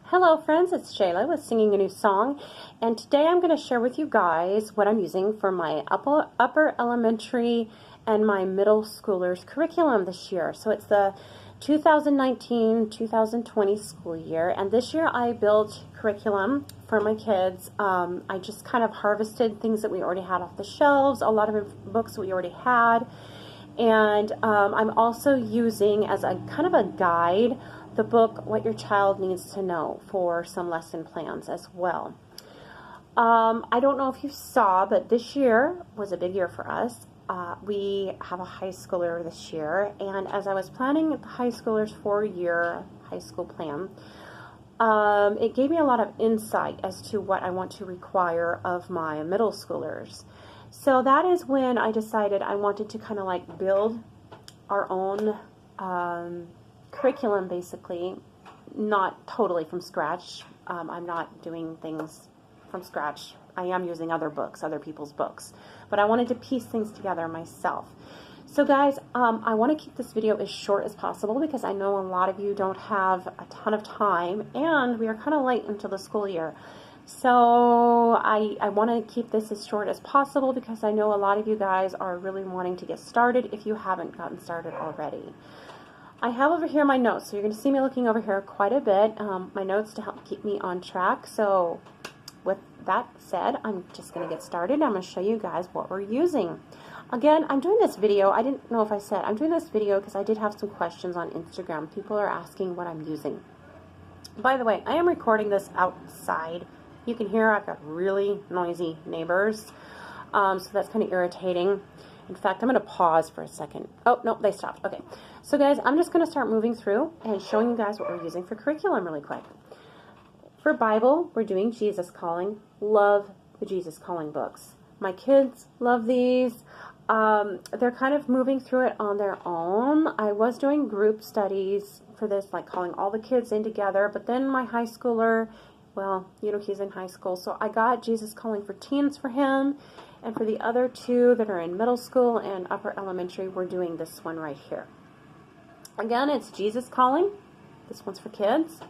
Hello friends, it's Shayla with Singing a New Song, and today I'm going to share with you guys what I'm using for my upper elementary and my middle schoolers curriculum this year. So it's the 2019-2020 school year, and this year I built curriculum for my kids. I just kind of harvested things that we already had off the shelves, a lot of books we already had, and I'm also using as a kind of a guide the book What Your Child Needs to Know for some lesson plans as well. I don't know if you saw, but this year was a big year for us. We have a high schooler this year, and as I was planning the high schoolers' 4-year high school plan, it gave me a lot of insight as to what I want to require of my middle schoolers. So that is when I decided I wanted to kind of like build our own curriculum, basically, not totally from scratch. I'm not doing things from scratch. I am using other books, other people's books, but I wanted to piece things together myself. So guys, I want to keep this video as short as possible because I know a lot of you don't have a ton of time, and we are kind of late into the school year. So I want to keep this as short as possible because I know a lot of you guys are really wanting to get started if you haven't gotten started already. I have over here my notes, so you're going to see me looking over here quite a bit, my notes to help keep me on track. So with that said, I'm just going to get started. I'm going to show you guys what we're using. Again, I'm doing this video, I didn't know if I said, I'm doing this video because I did have some questions on Instagram. People are asking what I'm using. By the way, I am recording this outside. You can hear I've got really noisy neighbors, so that's kind of irritating. In fact, I'm going to pause for a second. Oh, no, they stopped. Okay. So guys, I'm just going to start moving through and showing you guys what we're using for curriculum really quick. For Bible, we're doing Jesus Calling. Love the Jesus Calling books. My kids love these. They're kind of moving through it on their own. I was doing group studies for this, like calling all the kids in together, but then my high schooler, well, you know, he's in high school, so I got Jesus Calling for Teens for him. And for the other two that are in middle school and upper elementary, we're doing this one right here. Again, it's Jesus Calling. This one's for kids.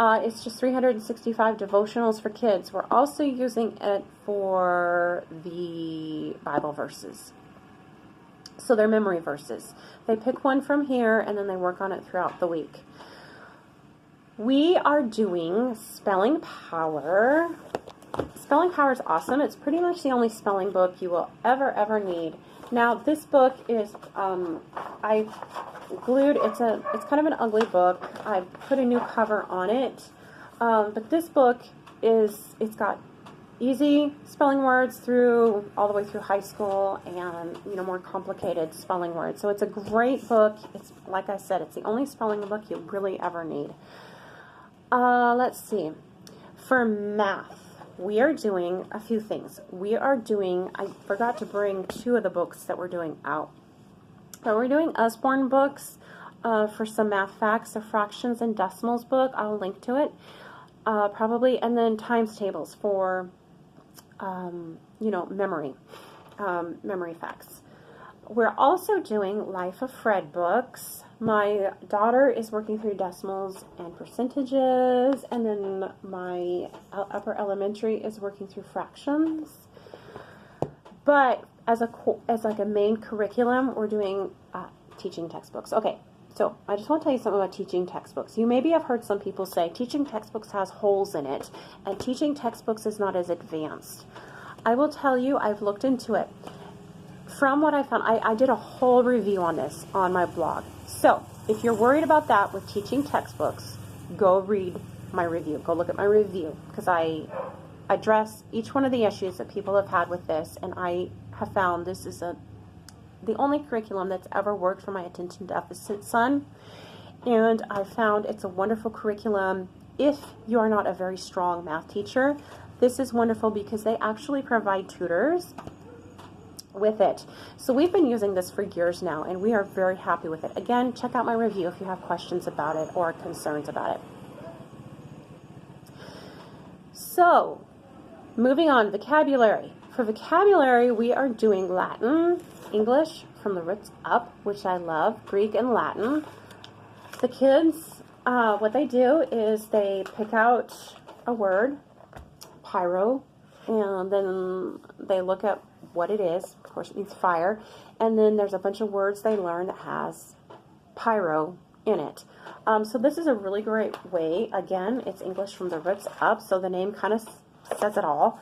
It's just 365 devotionals for kids. We're also using it for the Bible verses. So they're memory verses. They pick one from here and then they work on it throughout the week. We are doing Spelling Power. Spelling Power is awesome. It's pretty much the only spelling book you will ever need. Now, this book is, I glued, it's kind of an ugly book. I put a new cover on it. But this book it's got easy spelling words all the way through high school, and, you know, more complicated spelling words. So it's a great book. It's, like I said, it's the only spelling book you really ever need. Let's see. For math, we are doing a few things. I forgot to bring 2 of the books that we're doing out. But we're doing Usborne books for some math facts, the fractions and decimals book. I'll link to it probably. And then times tables for, you know, memory facts. We're also doing Life of Fred books. My daughter is working through decimals and percentages, and then my upper elementary is working through fractions. But as like a main curriculum, we're doing teaching textbooks. Okay, so I just want to tell you something about teaching textbooks. You maybe have heard some people say teaching textbooks has holes in it, and teaching textbooks is not as advanced. I will tell you, I've looked into it. From what I found, I did a whole review on this on my blog. So if you're worried about that with teaching textbooks, go read my review. Go look at my review, because I address each one of the issues that people have had with this, and I have found this is the only curriculum that's ever worked for my attention deficit son, and I found it's a wonderful curriculum. If you are not a very strong math teacher, this is wonderful because they actually provide tutors with it. So we've been using this for years now, and we are very happy with it. Again, check out my review if you have questions about it or concerns about it. So, moving on, vocabulary. For vocabulary, we are doing Latin, English from the roots up, which I love, Greek and Latin. The kids what they do is they pick out a word, pyro, and then they look at what it is. Of course, it means fire. And then there's a bunch of words they learn that has pyro in it. So this is a really great way. Again, it's English from the roots up, so the name kind of says it all.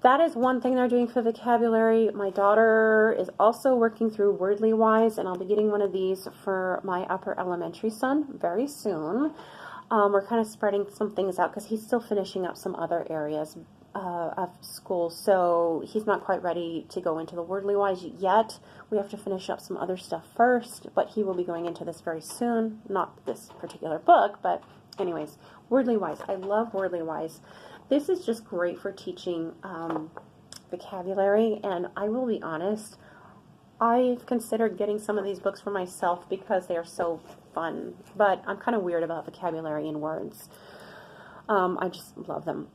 That is one thing they're doing for vocabulary. My daughter is also working through Wordly Wise, and I'll be getting one of these for my upper elementary son very soon. We're kind of spreading some things out because he's still finishing up some other areas of school, so he's not quite ready to go into the Wordly Wise yet. We have to finish up some other stuff first, but he will be going into this very soon. Not this particular book, but anyways, Wordly Wise. I love Wordly Wise. This is just great for teaching vocabulary, and I will be honest, I've considered getting some of these books for myself because they are so fun, but I'm kind of weird about vocabulary and words. I just love them.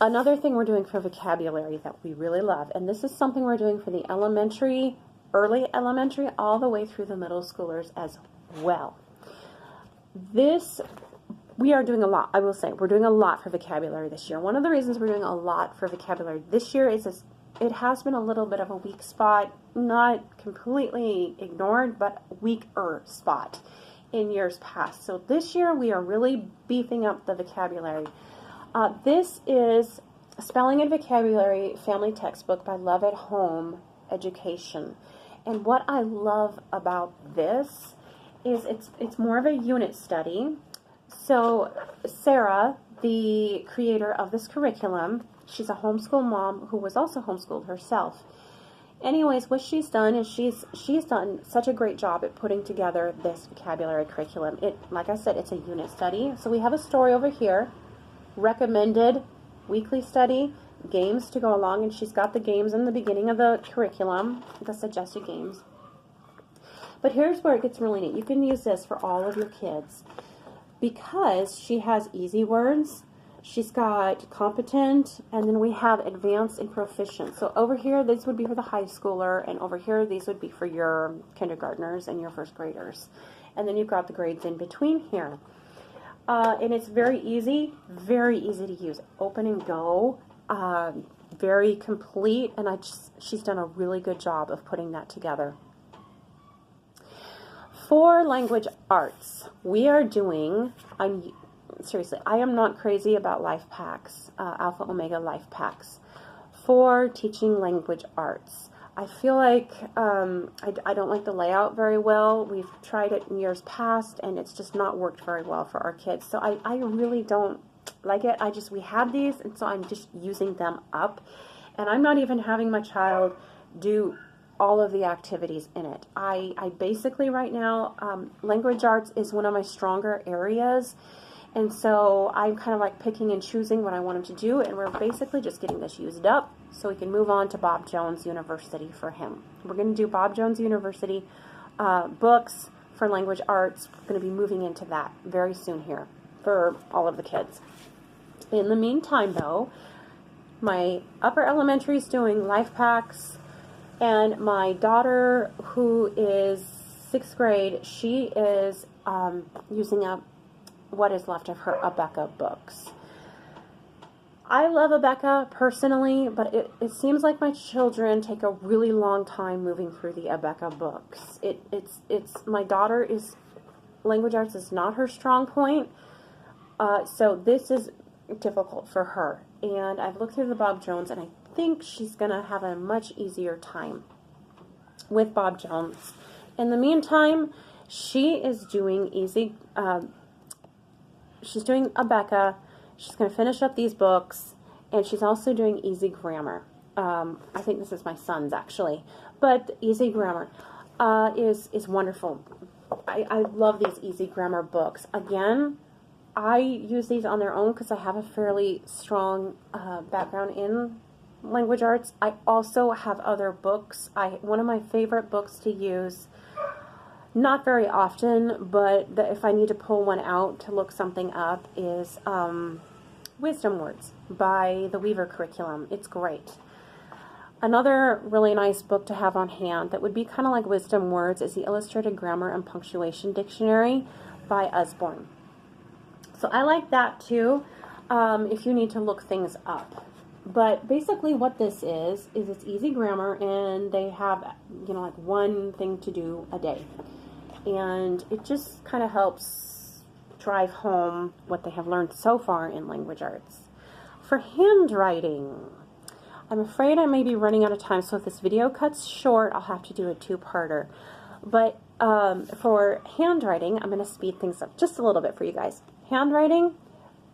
Another thing we're doing for vocabulary that we really love, and this is something we're doing for the elementary, early elementary, all the way through the middle schoolers as well. We are doing a lot, I will say. We're doing a lot for vocabulary this year. One of the reasons we're doing a lot for vocabulary this year is it has been a little bit of a weak spot, not completely ignored, but weaker spot in years past. So this year we are really beefing up the vocabulary. This is Spelling and Vocabulary Family Textbook by Love at Home Education. And what I love about this is it's more of a unit study. So Sarah, the creator of this curriculum, she's a homeschool mom who was also homeschooled herself. Anyways, what she's done is she's done such a great job at putting together this vocabulary curriculum. Like I said, it's a unit study. So we have a story over here, recommended weekly study, games to go along, and she's got the games in the beginning of the curriculum, the suggested games. But here's where it gets really neat. You can use this for all of your kids because she has easy words, she's got competent, and then we have advanced and proficient. So over here, these would be for the high schooler, and over here, these would be for your kindergartners and your first graders. And then you've got the grades in between here. And it's very easy to use. Open and go, very complete, and she's done a really good job of putting that together. For language arts, we are doing, seriously, I am not crazy about life packs, Alpha Omega life packs for teaching language arts. I feel like I don't like the layout very well. We've tried it in years past, and it's just not worked very well for our kids. So I really don't like it. We had these, and so I'm just using them up. And I'm not even having my child do all of the activities in it. I basically right now, language arts is one of my stronger areas. And so I'm kind of like picking and choosing what I want him to do, and we're basically just getting this used up so we can move on to Bob Jones University for him. We're going to do Bob Jones University books for language arts. We're going to be moving into that very soon here for all of the kids. In the meantime, though, my upper elementary is doing life packs, and my daughter, who is 6th grade, she is using up what is left of her Abeka books. I love Abeka personally, but it seems like my children take a really long time moving through the Abeka books. My daughter language arts is not her strong point, so this is difficult for her. And I've looked through the Bob Jones, and I think she's going to have a much easier time with Bob Jones. In the meantime, she is doing she's doing Abeka. She's going to finish up these books, and she's also doing easy grammar. I think this is my son's, actually. But easy grammar is wonderful. I love these easy grammar books. Again, I use these on their own because I have a fairly strong background in language arts. I also have other books. One of my favorite books to use, not very often, but if I need to pull one out to look something up, is Wisdom Words by the Weaver Curriculum. It's great. Another really nice book to have on hand that would be kind of like Wisdom Words is the Illustrated Grammar and Punctuation Dictionary by Usborne. So I like that too, if you need to look things up. But basically what this is it's easy grammar, and they have, you know, like one thing to do a day. And it just kind of helps drive home what they have learned so far in language arts. For handwriting, I'm afraid I may be running out of time, so if this video cuts short, I'll have to do a two-parter. But for handwriting, I'm going to speed things up just a little bit for you guys. Handwriting,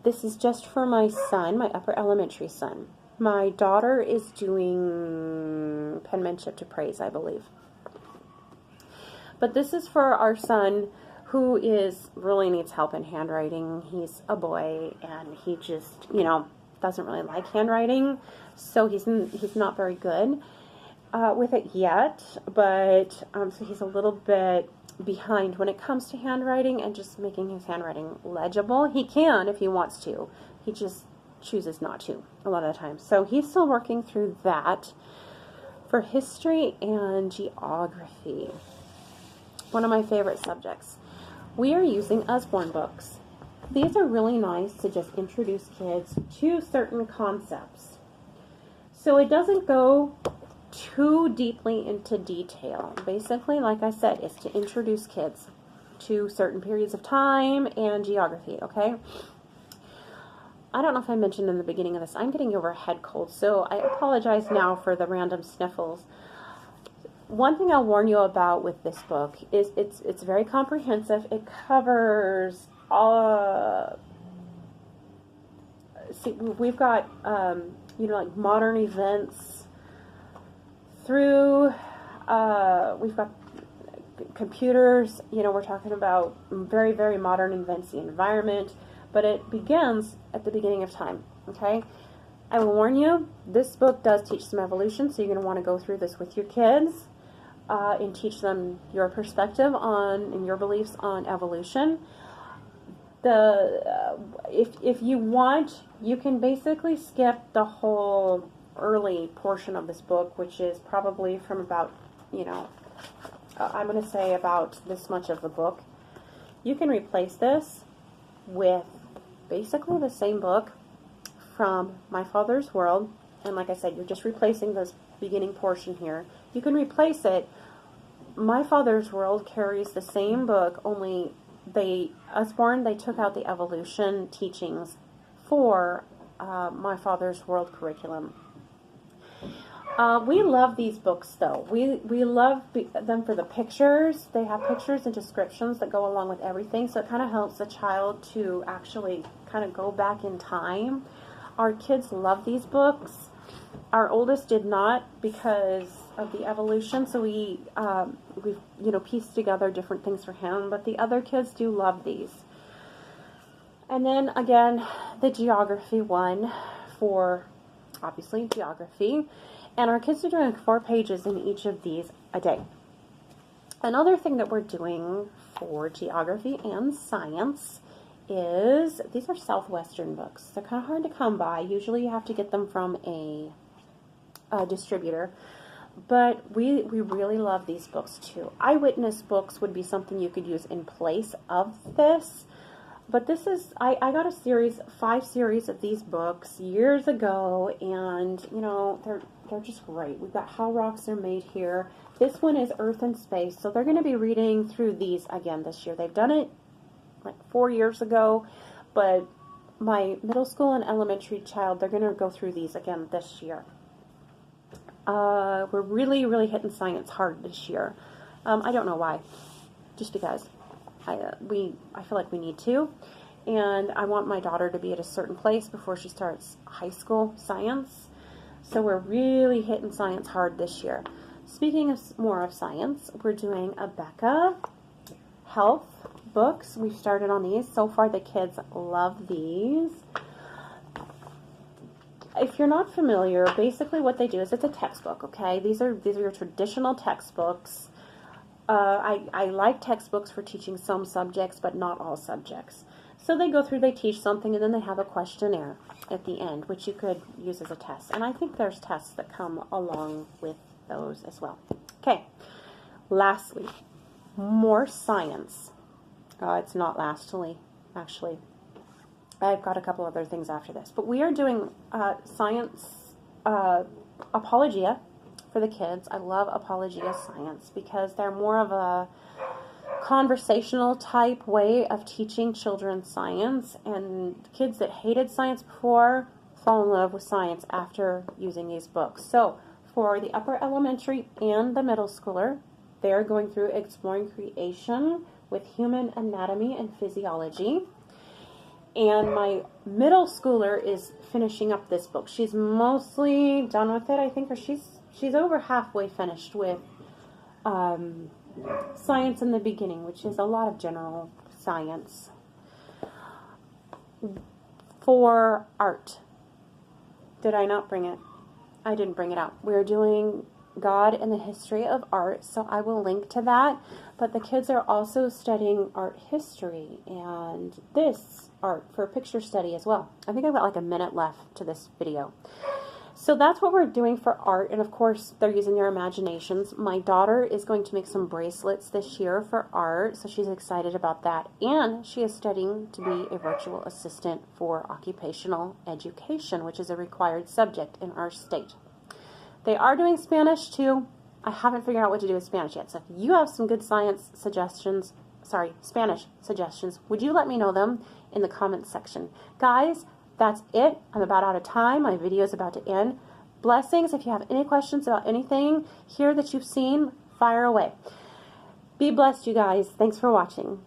this is just for my son, my upper elementary son. My daughter is doing penmanship to praise, I believe. But this is for our son who really needs help in handwriting. He's a boy, and he just, you know, doesn't really like handwriting, so he's not very good with it yet, but so he's a little bit behind when it comes to handwriting and just making his handwriting legible. He can if he wants to. He just chooses not to a lot of the time. So he's still working through that. For history and geography, one of my favorite subjects, we are using Usborne books. These are really nice to just introduce kids to certain concepts. So it doesn't go too deeply into detail. Basically, like I said, it's to introduce kids to certain periods of time and geography, okay? I don't know if I mentioned in the beginning of this, I'm getting over a head cold, so I apologize now for the random sniffles. One thing I'll warn you about with this book is it's very comprehensive. It covers see, we've got you know, like modern events through we've got computers, you know, we're talking about very, very modern events, the environment, but it begins at the beginning of time, okay? I will warn you, this book does teach some evolution, so you're going to want to go through this with your kids and teach them your perspective on and your beliefs on evolution. If you want, you can basically skip the whole early portion of this book, which is probably from about, you know, I'm going to say about this much of the book. You can replace this with basically the same book from My Father's World, and like I said, you're just replacing this beginning portion here. You can replace it. My Father's World carries the same book, only Usborne, they took out the evolution teachings for My Father's World curriculum. We love these books, though. We love them for the pictures. They have pictures and descriptions that go along with everything, so it kind of helps the child to actually kind of go back in time. Our kids love these books. Our oldest did not because of the evolution, so we've you know, pieced together different things for him, but the other kids do love these. And then again, the geography one for obviously geography. And our kids are doing 4 pages in each of these a day. Another thing that we're doing for geography and science is, these are Southwestern books. They're kind of hard to come by. Usually you have to get them from a distributor. But we really love these books too. Eyewitness books would be something you could use in place of this. But this is, I got a series, 5 series of these books years ago, and, you know, they're just great. We've got How Rocks Are Made here. This one is Earth and Space, so they're going to be reading through these again this year. They've done it like 4 years ago, but my middle school and elementary child, they're going to go through these again this year. We're really, really hitting science hard this year. I don't know why, just because. I feel like we need to, and I want my daughter to be at a certain place before she starts high school science, so we're really hitting science hard this year. Speaking of more of science, we're doing a Becca health books. We've started on these. So far the kids love these. If you're not familiar, basically what they do is it's a textbook, okay? These are your traditional textbooks. I like textbooks for teaching some subjects, but not all subjects. So they go through, they teach something, and then they have a questionnaire at the end, which you could use as a test. And I think there's tests that come along with those as well. Okay, lastly, more science. It's not lastly, actually. I've got a couple other things after this. But we are doing science apologia for the kids. I love apologia science because they're more of a conversational type way of teaching children science, and kids that hated science before fall in love with science after using these books. So for the upper elementary and the middle schooler, they're going through Exploring Creation with Human Anatomy and Physiology. And my middle schooler is finishing up this book. She's mostly done with it, I think, or she's over halfway finished with Science in the Beginning, which is a lot of general science. For art, did I not bring it? I didn't bring it out. We're doing God and the History of Art, so I will link to that. But the kids are also studying art history and this art for picture study as well. I think I've got like a minute left to this video. So that's what we're doing for art, and of course they're using their imaginations. My daughter is going to make some bracelets this year for art, so she's excited about that. And she is studying to be a virtual assistant for occupational education, which is a required subject in our state. They are doing Spanish too. I haven't figured out what to do with Spanish yet, so if you have some good Spanish suggestions, would you let me know them in the comments section. Guys, that's it. I'm about out of time. My video is about to end. Blessings. If you have any questions about anything here that you've seen, fire away. Be blessed, you guys. Thanks for watching.